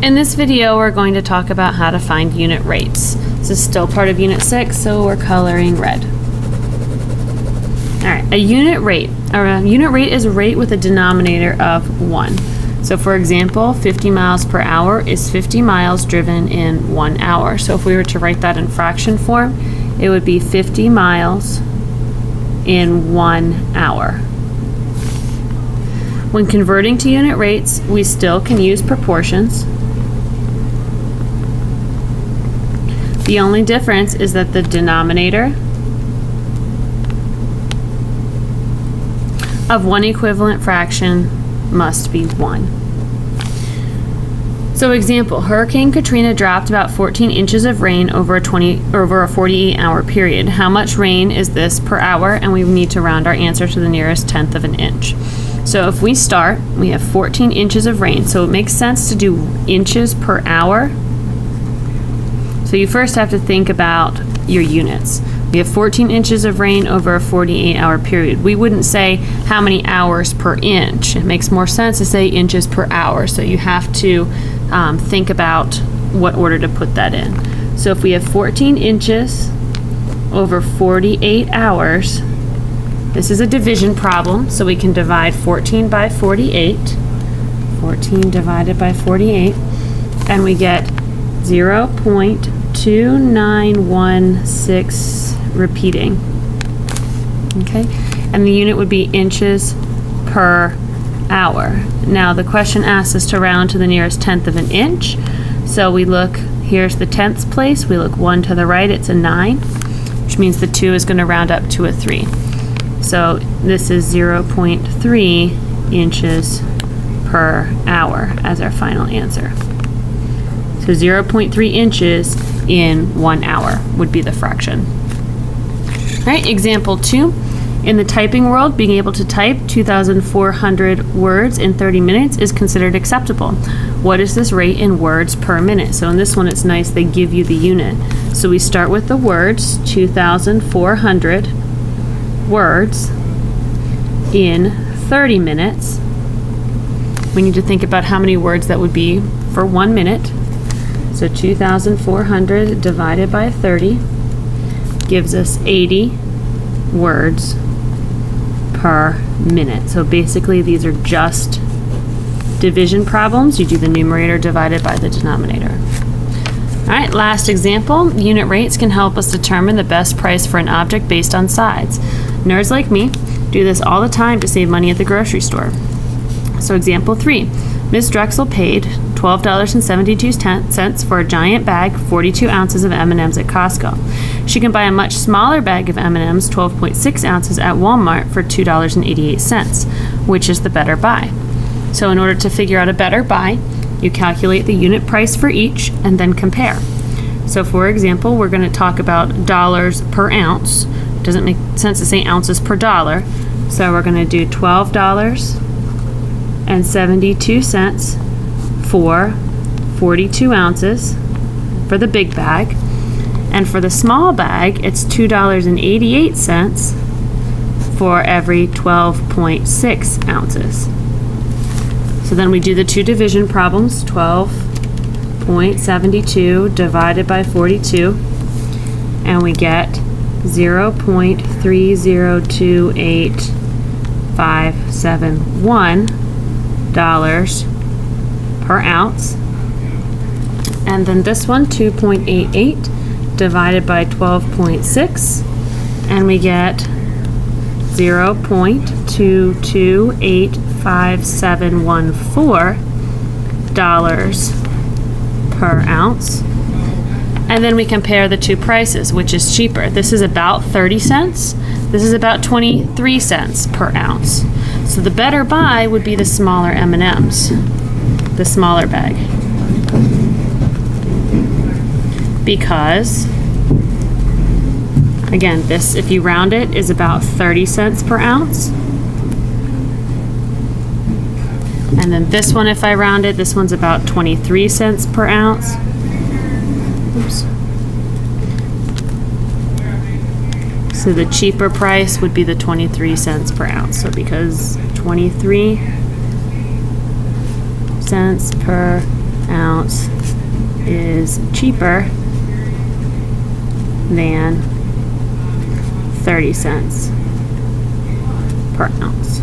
In this video, we're going to talk about how to find unit rates. This is still part of Unit 6, so we're coloring red. All right, a unit rate is a rate with a denominator of 1. So for example, 50 miles per hour is 50 miles driven in 1 hour. So if we were to write that in fraction form, it would be 50 miles in 1 hour. When converting to unit rates, we still can use proportions. The only difference is that the denominator of one equivalent fraction must be 1. So example, Hurricane Katrina dropped about 14 inches of rain over a 48-hour period. How much rain is this per hour? And we need to round our answer to the nearest tenth of an inch. So if we start, we have 14 inches of rain. So it makes sense to do inches per hour. So you first have to think about your units. We have 14 inches of rain over a 48-hour period. We wouldn't say how many hours per inch. It makes more sense to say inches per hour. So you have to think about what order to put that in. So if we have 14 inches over 48 hours, this is a division problem, so we can divide 14 by 48. 14 divided by 48, and we get 0.2916 repeating. Okay, and the unit would be inches per hour. Now the question asks us to round to the nearest tenth of an inch. So we look, here's the tenths place, we look 1 to the right, it's a 9, which means the 2 is going to round up to a 3. So this is 0.3 inches per hour as our final answer. So 0.3 inches in 1 hour would be the fraction. All right, example 2. In the typing world, being able to type 2,400 words in 30 minutes is considered acceptable. What is this rate in words per minute? So in this one, it's nice they give you the unit. So we start with the words, 2,400 words in 30 minutes. We need to think about how many words that would be for 1 minute. So 2,400 divided by 30 gives us 80 words per minute. So basically these are just division problems. You do the numerator divided by the denominator. All right, last example. Unit rates can help us determine the best price for an object based on size. Nerds like me do this all the time to save money at the grocery store. So example 3. Ms. Drexel paid $12.72 for a giant bag, 42 ounces of M&Ms at Costco. She can buy a much smaller bag of M&Ms, 12.6 ounces at Walmart for $2.88. Which is the better buy? So in order to figure out a better buy, you calculate the unit price for each and then compare. So for example, we're going to talk about dollars per ounce. It doesn't make sense to say ounces per dollar. So we're going to do $12.72 for 42 ounces for the big bag. And for the small bag, it's $2.88 for every 12.6 ounces. So then we do the two division problems, 12.72 divided by 42, and we get 0.3028571 dollars per ounce. And then this one, 2.88 divided by 12.6, and we get 0.228514 dollars per ounce. And then we compare the two prices, which is cheaper. This is about 30 cents. This is about 23 cents per ounce. So the better buy would be the smaller M&Ms, the smaller bag. Because, again, this, if you round it, is about 30 cents per ounce. And then this one, if I round it, this one's about 23 cents per ounce. Oops. So the cheaper price would be the 23 cents per ounce. So because 23 cents per ounce ounce is cheaper than 30 cents per ounce.